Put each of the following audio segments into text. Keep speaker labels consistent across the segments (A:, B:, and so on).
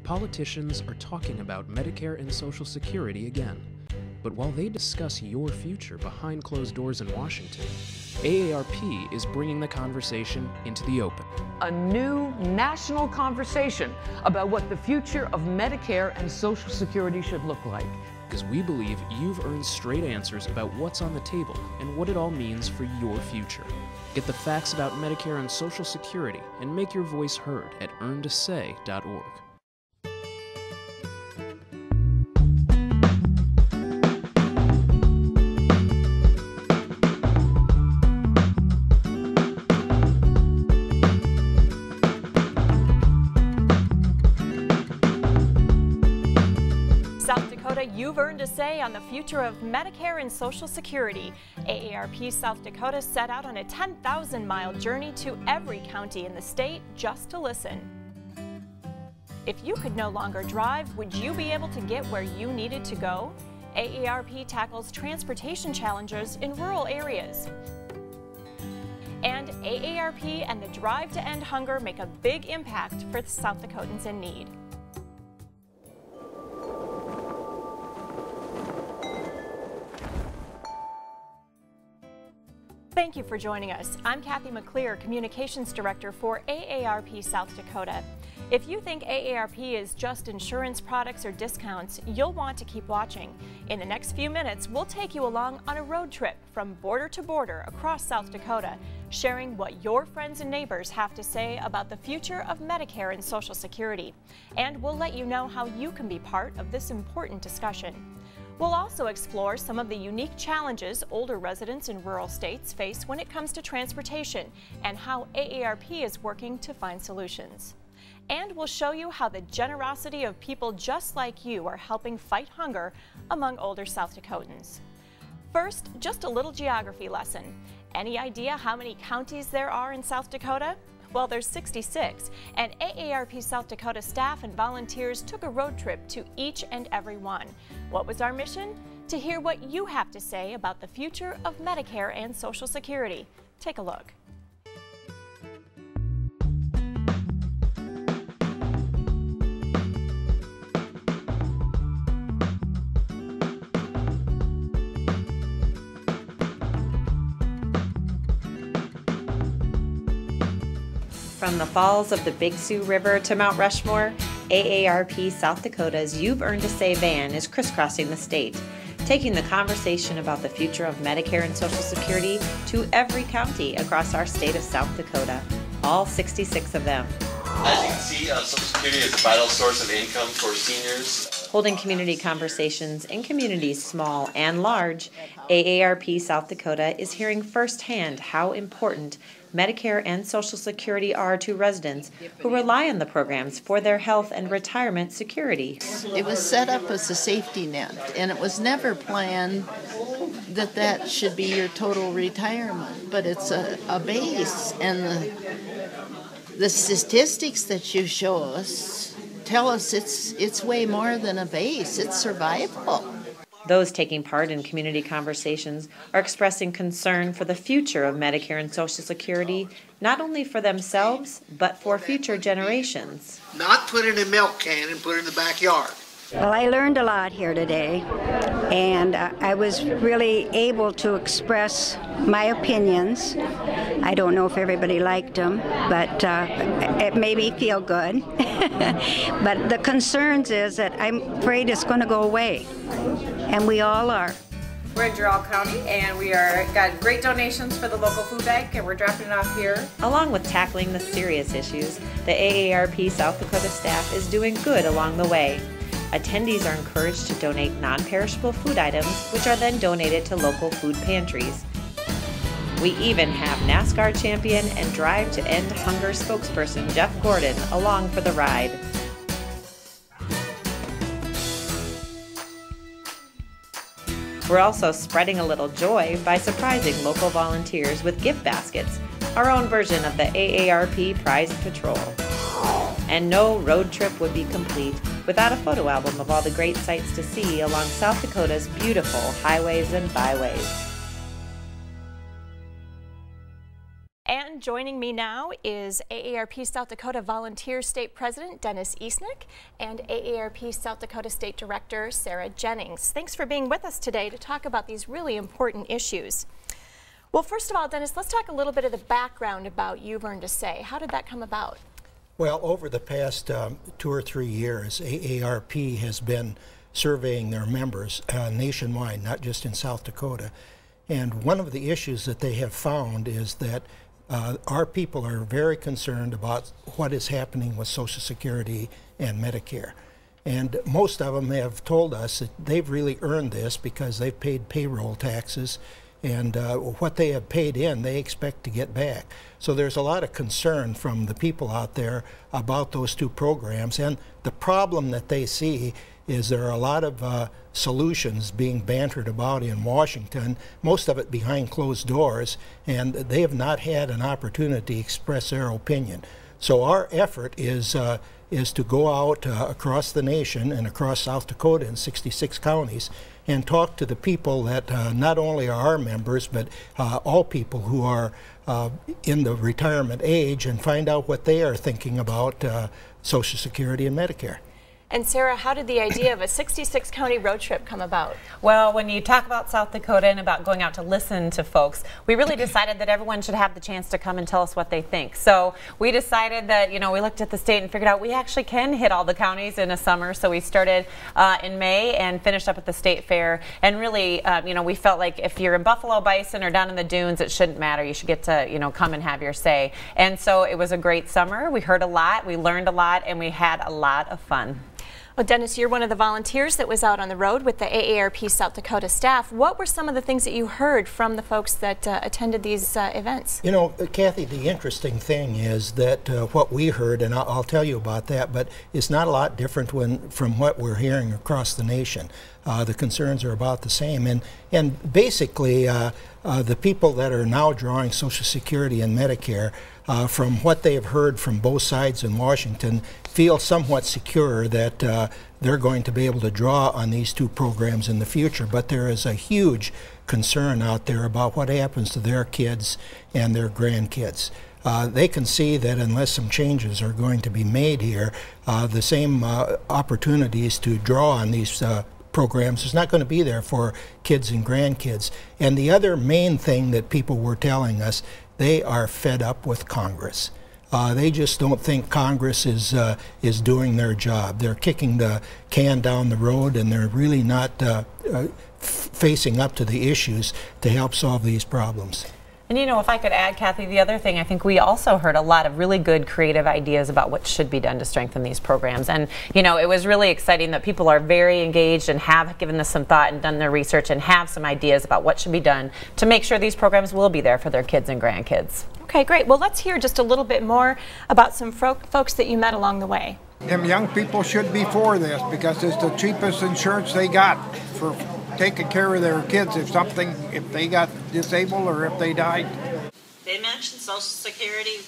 A: Politicians are talking about Medicare and Social Security again. But while they discuss your future behind closed doors in Washington, AARP is bringing the conversation into the open.
B: A new national conversation about what the future of Medicare and Social Security should look like.
A: Because we believe you've earned straight answers about what's on the table and what it all means for your future. Get the facts about Medicare and Social Security and make your voice heard at earntosay.org.
C: You've earned a say on the future of Medicare and Social Security. AARP South Dakota set out on a 10,000-mile journey to every county in the state just to listen. If you could no longer drive, would you be able to get where you needed to go? AARP tackles transportation challenges in rural areas. And AARP and the Drive to End Hunger make a big impact for the South Dakotans in need. Thank you for joining us. I'm Kathy McClear, Communications Director for AARP South Dakota. If you think AARP is just insurance products or discounts, you'll want to keep watching. In the next few minutes, we'll take you along on a road trip from border to border across South Dakota, sharing what your friends and neighbors have to say about the future of Medicare and Social Security. And we'll let you know how you can be part of this important discussion. We'll also explore some of the unique challenges older residents in rural states face when it comes to transportation and how AARP is working to find solutions. And we'll show you how the generosity of people just like you are helping fight hunger among older South Dakotans. First, just a little geography lesson. Any idea how many counties there are in South Dakota? Well, there's 66, and AARP South Dakota staff and volunteers took a road trip to each and every one. What was our mission? To hear what you have to say about the future of Medicare and Social Security. Take a look.
D: From the falls of the Big Sioux River to Mount Rushmore, AARP South Dakota's You've Earned a Say van is crisscrossing the state, taking the conversation about the future of Medicare and Social Security to every county across our state of South Dakota, all 66 of them.
E: As you can see, Social Security is a vital source of income for seniors.
D: Holding community conversations in communities small and large, AARP South Dakota is hearing firsthand how important Medicare and Social Security are to residents who rely on the programs for their health and retirement security.
F: It was set up as a safety net, and it was never planned that that should be your total retirement, but it's a base, and the statistics that you show us tell us it's way more than a base, it's survival.
D: Those taking part in community conversations are expressing concern for the future of Medicare and Social Security, not only for themselves, but for future generations.
G: Not put it in a milk can and put it in the backyard.
H: Well, I learned a lot here today, and I was really able to express my opinions. I don't know if everybody liked them, but it made me feel good. But the concerns is that I'm afraid it's going to go away, and we all are.
I: We're in Gerald County, and we got great donations for the local food bank, and we're dropping it off here.
D: Along with tackling the serious issues, the AARP South Dakota staff is doing good along the way. Attendees are encouraged to donate non-perishable food items, which are then donated to local food pantries. We even have NASCAR champion and Drive to End Hunger spokesperson Jeff Gordon along for the ride. We're also spreading a little joy by surprising local volunteers with gift baskets, our own version of the AARP Prize Patrol. And no road trip would be complete without a photo album of all the great sights to see along South Dakota's beautiful highways and byways.
C: And And joining me now is AARP South Dakota Volunteer State President Dennis Easnick and AARP South Dakota State Director Sarah Jennings. Thanks for being with us today to talk about these really important issues. Well, first of all, Dennis, let's talk a little bit of the background about You've Earned a Say. How did that come about?
J: Well, over the past 2 or 3 years, AARP has been surveying their members nationwide, not just in South Dakota. And one of the issues that they have found is that our people are very concerned about what is happening with Social Security and Medicare. And most of them have told us that they've really earned this because they've paid payroll taxes, and what they have paid in, they expect to get back. So there's a lot of concern from the people out there about those two programs. And the problem that they see is there are a lot of solutions being bantered about in Washington, most of it behind closed doors, and they have not had an opportunity to express their opinion. So our effort is to go out across the nation and across South Dakota in 66 counties and talk to the people that not only are our members, but all people who are in the retirement age, and find out what they are thinking about Social Security and Medicare.
C: And Sarah, how did the idea of a 66 county road trip come about?
I: Well, when you talk about South Dakota and about going out to listen to folks, we really decided that everyone should have the chance to come and tell us what they think. So we decided that, we looked at the state and figured out we actually can hit all the counties in a summer. So we started in May and finished up at the state fair. And really, we felt like if you're in Buffalo Bison or down in the dunes, it shouldn't matter. You should get to, come and have your say. And so it was a great summer. We heard a lot, we learned a lot, and we had a lot of fun.
C: Well, Dennis, you're one of the volunteers that was out on the road with the AARP South Dakota staff. What were some of the things that you heard from the folks that attended these events? You know,
J: Kathy, the interesting thing is that what we heard, and I'll tell you about that, but it's not a lot different from what we're hearing across the nation. The concerns are about the same. And basically, the people that are now drawing Social Security and Medicare, from what they have heard from both sides in Washington, feel somewhat secure that they're going to be able to draw on these two programs in the future. But there is a huge concern out there about what happens to their kids and their grandkids. They can see that unless some changes are going to be made here, the same opportunities to draw on these programs is not going to be there for kids and grandkids. And the other main thing that people were telling us, they are fed up with Congress. They just don't think Congress is doing their job. They're kicking the can down the road, and they're really not facing up to the issues to help solve these problems.
I: And if I could add, Kathy, the other thing, I think we also heard a lot of really good creative ideas about what should be done to strengthen these programs. And, it was really exciting that people are very engaged and have given this some thought and done their research and have some ideas about what should be done to make sure these programs will be there for their kids and grandkids.
C: Okay, great. Well, let's hear just a little bit more about some folks that you met along the way.
K: Them young people should be for this because it's the cheapest insurance they got for taking care of their kids if they got disabled or if they died.
L: They mentioned Social Security,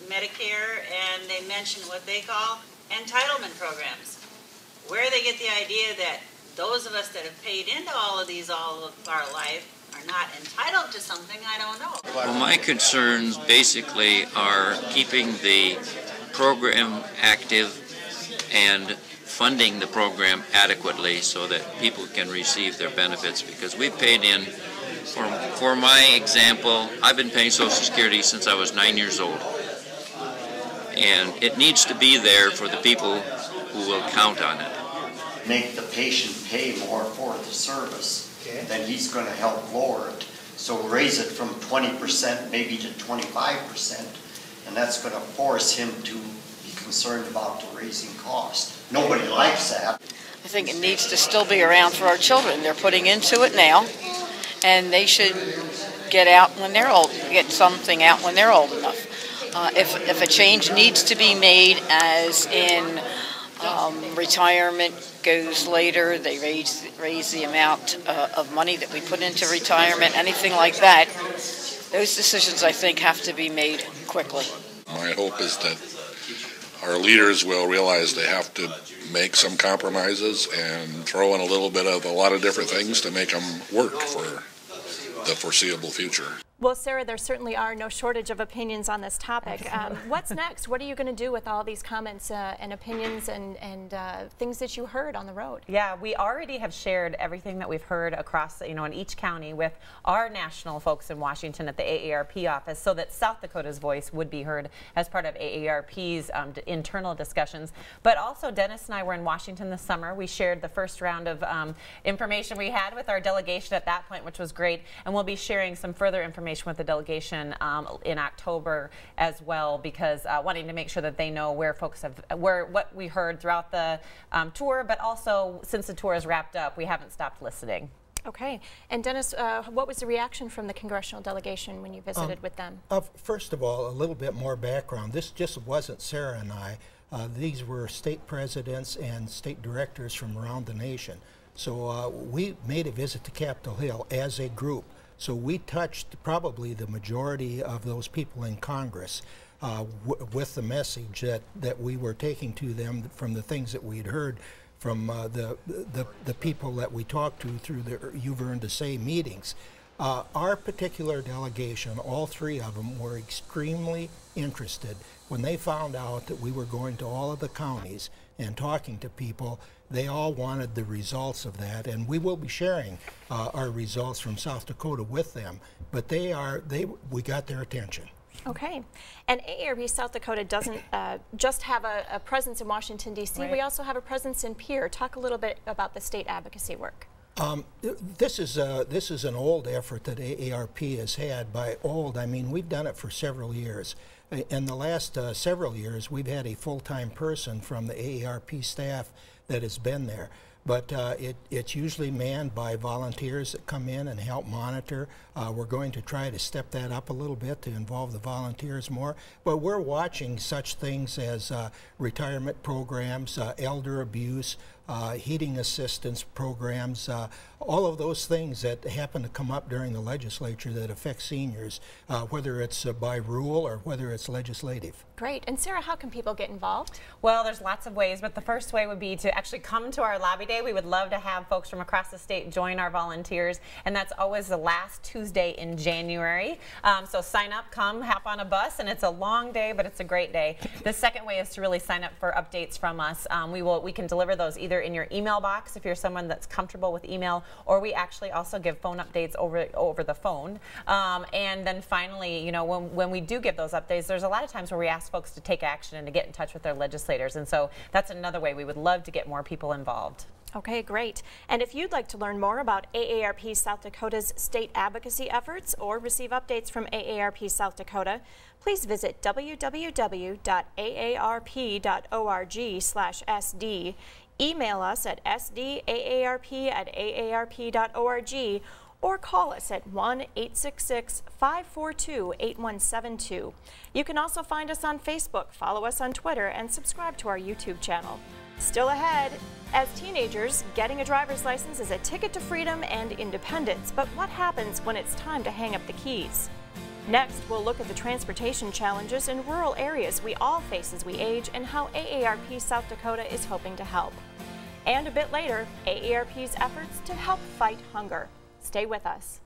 L: Medicare, and they mentioned what they call entitlement programs. Where they get the idea that those of us that have paid into all of these all of our life are not entitled to something, I don't know.
M: Well, my concerns basically are keeping the program active and funding the program adequately so that people can receive their benefits, because we've paid in, for my example, I've been paying Social Security since I was 9 years old. And it needs to be there for the people who will count on it.
N: Make the patient pay more for the service, then he's going to help lower it. So raise it from 20% maybe to 25%, and that's going to force him to be concerned about the raising cost. Nobody likes that.
O: I think it needs to still be around for our children. They're putting into it now, and they should get out when they're old, get something out when they're old enough. If a change needs to be made, as in retirement goes later, they raise the amount of money that we put into retirement, anything like that, those decisions, I think, have to be made quickly.
P: My hope is that our leaders will realize they have to make some compromises and throw in a little bit of a lot of different things to make them work for the foreseeable future.
C: Well, Sarah, there certainly are no shortage of opinions on this topic. What's next? What are you going to do with all these comments and opinions and things that you heard on the road?
I: Yeah, we already have shared everything that we've heard across, in each county with our national folks in Washington at the AARP office, so that South Dakota's voice would be heard as part of AARP's internal discussions. But also, Dennis and I were in Washington this summer. We shared the first round of information we had with our delegation at that point, which was great, and we'll be sharing some further information with the delegation in October as well, because wanting to make sure that they know where folks have, what we heard throughout the tour, but also since the tour is wrapped up, we haven't stopped listening.
C: Okay. And Dennis, what was the reaction from the congressional delegation when you visited with them?
J: First of all, a little bit more background. This just wasn't Sarah and I. These were state presidents and state directors from around the nation. So we made a visit to Capitol Hill as a group. So we touched probably the majority of those people in Congress with the message that we were taking to them from the things that we'd heard from the people that we talked to through the You've Earned a Say meetings. Our particular delegation, all three of them, were extremely interested. When they found out that we were going to all of the counties and talking to people, they all wanted the results of that, and we will be sharing our results from South Dakota with them. But we got their attention.
C: Okay. And AARP South Dakota doesn't just have a presence in Washington, D.C. Right. We also have a presence in Pierre. Talk a little bit about the state advocacy work.
J: This is an old effort that AARP has had. By old, I mean we've done it for several years. In the last several years, we've had a full-time person from the AARP staff that has been there. But it's usually manned by volunteers that come in and help monitor. We're going to try to step that up a little bit to involve the volunteers more. But we're watching such things as retirement programs, elder abuse, heating assistance programs, all of those things that happen to come up during the legislature that affect seniors, whether it's by rule or whether it's legislative.
C: Great. And Sarah, how can people get involved?
I: Well, there's lots of ways, but the first way would be to actually come to our lobby day. We would love to have folks from across the state join our volunteers, and that's always the last Tuesday in January. So sign up, come, hop on a bus, and it's a long day, but it's a great day. The second way is to really sign up for updates from us. We can deliver those either in your email box if you're someone that's comfortable with email, or we actually also give phone updates over the phone. And then finally, when we do give those updates, there's a lot of times where we ask folks to take action and to get in touch with their legislators, and so that's another way we would love to get more people involved.
C: Okay, great. And if you'd like to learn more about AARP South Dakota's state advocacy efforts or receive updates from AARP South Dakota, please visit www.aarp.org/SD, email us at sdaarp@aarp.org, or call us at 1-866-542-8172. You can also find us on Facebook, follow us on Twitter, and subscribe to our YouTube channel. Still ahead, as teenagers, getting a driver's license is a ticket to freedom and independence, but what happens when it's time to hang up the keys? Next, we'll look at the transportation challenges in rural areas we all face as we age and how AARP South Dakota is hoping to help. And a bit later, AARP's efforts to help fight hunger. Stay with us.